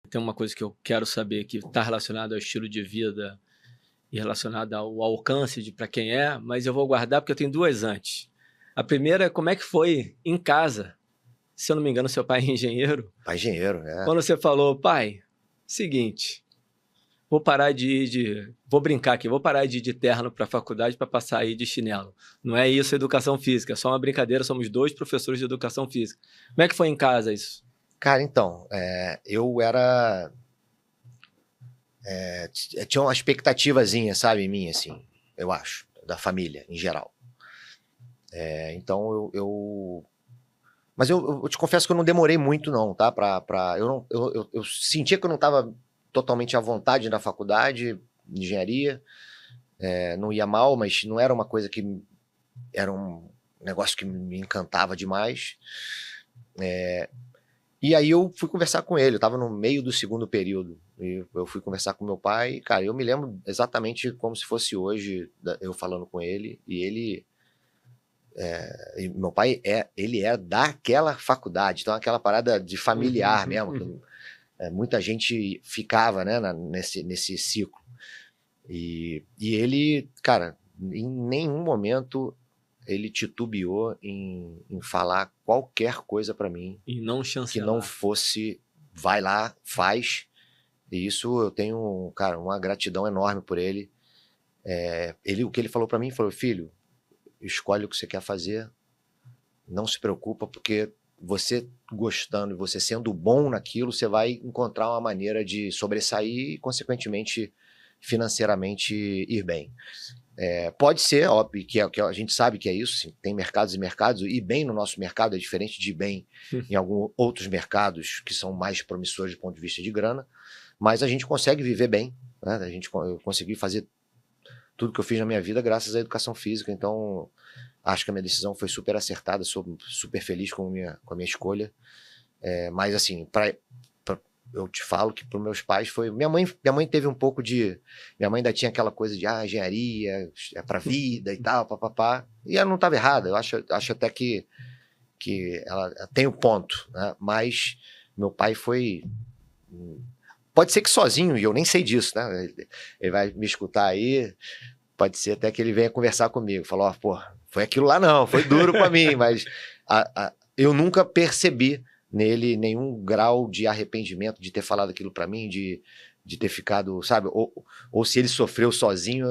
Tem uma coisa que eu quero saber que está relacionada ao estilo de vida e relacionada ao alcance de para quem é, mas eu vou guardar porque eu tenho duas antes. A primeira é como é que foi em casa. Se eu não me engano, seu pai é engenheiro. Pai engenheiro, Quando você falou, pai, seguinte, vou parar vou brincar aqui, vou parar de ir de terno para a faculdade para passar aí de chinelo. Não é isso educação física, é só uma brincadeira, somos dois professores de educação física. Como é que foi em casa isso? Cara, então, eu era... tinha uma expectativazinha, sabe, em mim, assim, eu acho, da família, em geral. Então, Mas eu te confesso que eu não demorei muito, não, tá? Eu sentia que eu não estava totalmente à vontade na faculdade de engenharia, não ia mal, mas não era uma coisa que... Era um negócio que me encantava demais. E aí eu fui conversar com ele, eu estava no meio do segundo período, e eu fui conversar com meu pai, cara, eu me lembro exatamente como se fosse hoje, eu falando com ele, e ele... E meu pai ele é daquela faculdade, então aquela parada de familiar mesmo, que muita gente ficava, né, nesse ciclo. E ele, cara, em nenhum momento ele titubeou em falar qualquer coisa para mim E não que não chancelar. fosse, vai lá, faz. E isso eu tenho, cara, uma gratidão enorme por ele. O que ele falou para mim, falou, filho, escolhe o que você quer fazer, não se preocupa, porque você gostando, você sendo bom naquilo, você vai encontrar uma maneira de sobressair e, consequentemente, financeiramente ir bem. Pode ser, óbvio, que a gente sabe que é isso, sim, tem mercados e mercados, e ir bem no nosso mercado é diferente de ir bem em alguns outros mercados que são mais promissores do ponto de vista de grana, mas a gente consegue viver bem, né? Eu consegui fazer tudo que eu fiz na minha vida graças à educação física, então acho que a minha decisão foi super acertada, sou super feliz com a minha escolha. Mas assim, eu te falo que para os meus pais foi... Minha mãe teve um pouco de... Minha mãe ainda tinha aquela coisa de engenharia, é para vida e tal, papapá. E ela não estava errada, eu acho até que ela tem o ponto, né? Mas meu pai foi... Pode ser que sozinho, e eu nem sei disso, né? Ele vai me escutar aí, pode ser até que ele venha conversar comigo. Falou, pô, foi aquilo lá não, foi duro para mim, mas eu nunca percebi nele nenhum grau de arrependimento de ter falado aquilo para mim, de ter ficado, sabe? Ou se ele sofreu sozinho,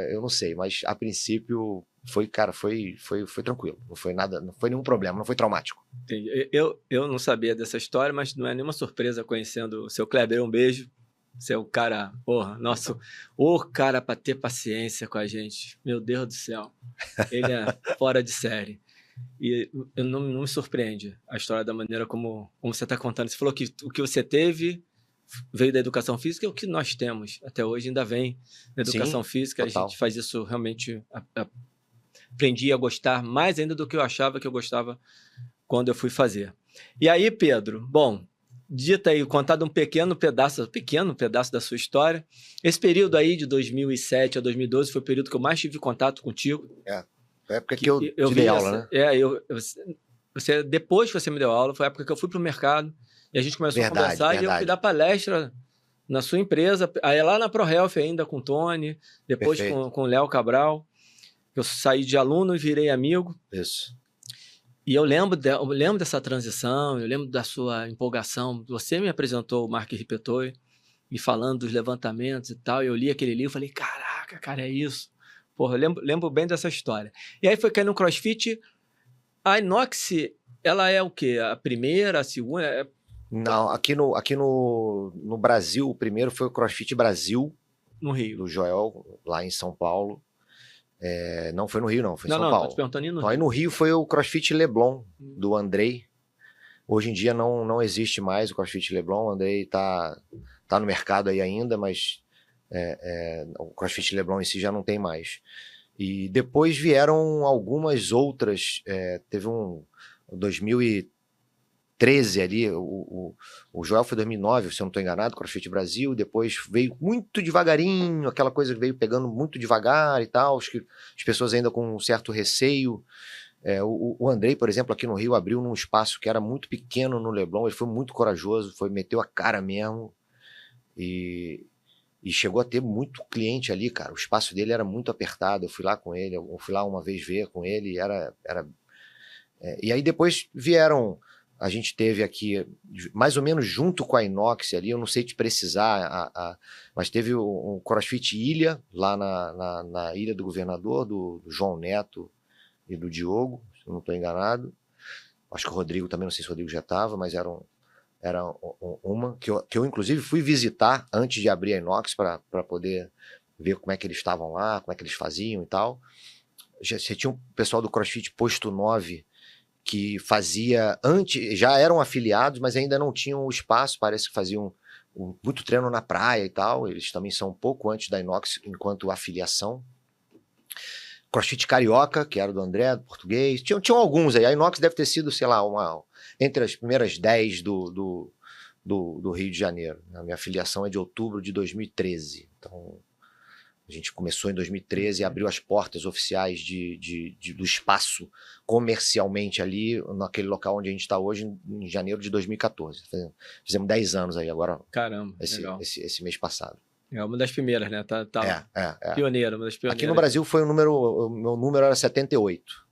eu não sei, mas a princípio foi, cara, foi tranquilo, não foi nada, não foi nenhum problema, não foi traumático. Entendi. Eu não sabia dessa história, mas não é nenhuma surpresa conhecendo o seu Kleber. Um beijo. Você é o cara, porra, nosso, o cara para ter paciência com a gente. Meu Deus do céu. Ele é fora de série. E não me surpreende a história da maneira como você está contando. Você falou que o que você teve veio da educação física, e o que nós temos até hoje ainda vem da educação Sim, física. A total. gente faz isso realmente. Aprendi a gostar mais ainda do que eu achava que eu gostava quando eu fui fazer. E aí, Pedro, bom, dita aí, contado um pequeno pedaço da sua história. Esse período aí de 2007 a 2012 foi o período que eu mais tive contato contigo. Foi a época que eu te vi dei aula, né? Depois que você me deu aula, foi a época que eu fui para o mercado e a gente começou a Verdade, conversar e eu fui dar verdade. palestra na sua empresa, aí lá na ProHealth ainda com o Tony, depois Perfeito. com o Léo Cabral. Eu saí de aluno e virei amigo. Isso. E eu lembro dessa transição, eu lembro da sua empolgação. Você me apresentou o Mark Ripetoi, me falando dos levantamentos e tal. Eu li aquele livro e falei, caraca, cara, é isso. Porra, eu lembro bem dessa história. E aí foi cair no CrossFit. A Inox, ela é o quê? A primeira, a segunda? Não, aqui no Brasil, o primeiro foi o CrossFit Brasil, No Rio. do Joel, lá em São Paulo. Não foi no Rio, não, foi em São Não, tô te Paulo. perguntando no Então, aí Rio. no Rio foi o CrossFit Leblon, do Andrei. Hoje em dia não existe mais o CrossFit Leblon, o Andrei tá no mercado aí ainda, mas o CrossFit Leblon em si já não tem mais. E depois vieram algumas outras, teve um 2013 ali, o Joel foi 2009, se eu não estou enganado, CrossFit Brasil, depois veio muito devagarinho, aquela coisa que veio pegando muito devagar e tal, acho que as pessoas ainda com um certo receio. O Andrei, por exemplo, aqui no Rio, abriu num espaço que era muito pequeno no Leblon, ele foi muito corajoso, meteu a cara mesmo, E chegou a ter muito cliente ali, cara. O espaço dele era muito apertado. Eu fui lá com ele, eu fui lá uma vez ver com ele. E aí depois vieram. A gente teve aqui, mais ou menos junto com a Inox ali, eu não sei te precisar, mas teve um CrossFit Ilha, lá na Ilha do Governador, do João Neto e do Diogo, se eu não estou enganado. Acho que o Rodrigo também, não sei se o Rodrigo já estava, mas era uma que eu inclusive fui visitar antes de abrir a Inox para poder ver como é que eles estavam lá, como é que eles faziam e tal. Você tinha um pessoal do CrossFit Posto 9 que fazia antes, já eram afiliados, mas ainda não tinham o espaço, parece que faziam muito treino na praia e tal. Eles também são um pouco antes da Inox enquanto afiliação. CrossFit Carioca, que era do André, do português. Tinham alguns aí. A Inox deve ter sido, sei lá, entre as primeiras 10 do Rio de Janeiro. A minha afiliação é de outubro de 2013. Então, a gente começou em 2013 e abriu as portas oficiais do espaço comercialmente ali, naquele local onde a gente está hoje, em janeiro de 2014. Fizemos 10 anos aí agora. Caramba, legal. Esse mês passado. É uma das primeiras, né? Tá É. Pioneira, uma das pioneiras. Aqui no Brasil o meu número era 78.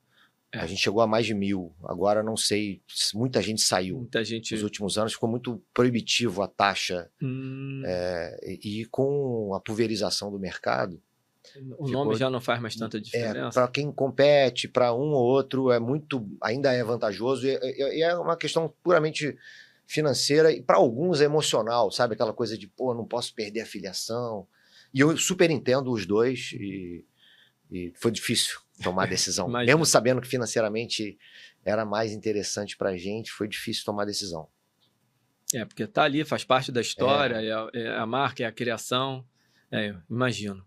A gente chegou a mais de 1000. Agora não sei, muita gente saiu. Muita gente. Nos últimos anos ficou muito proibitivo a taxa. E com a pulverização do mercado. O nome já não faz mais tanta diferença. Para quem compete, para um ou outro, ainda é vantajoso. E é uma questão puramente financeira e para alguns é emocional, sabe? Aquela coisa de, pô, não posso perder a filiação. E eu super entendo os dois e foi difícil tomar a decisão. Mesmo sabendo que financeiramente era mais interessante pra gente, foi difícil tomar a decisão. Porque tá ali, faz parte da história, é a marca, é a criação. Eu imagino.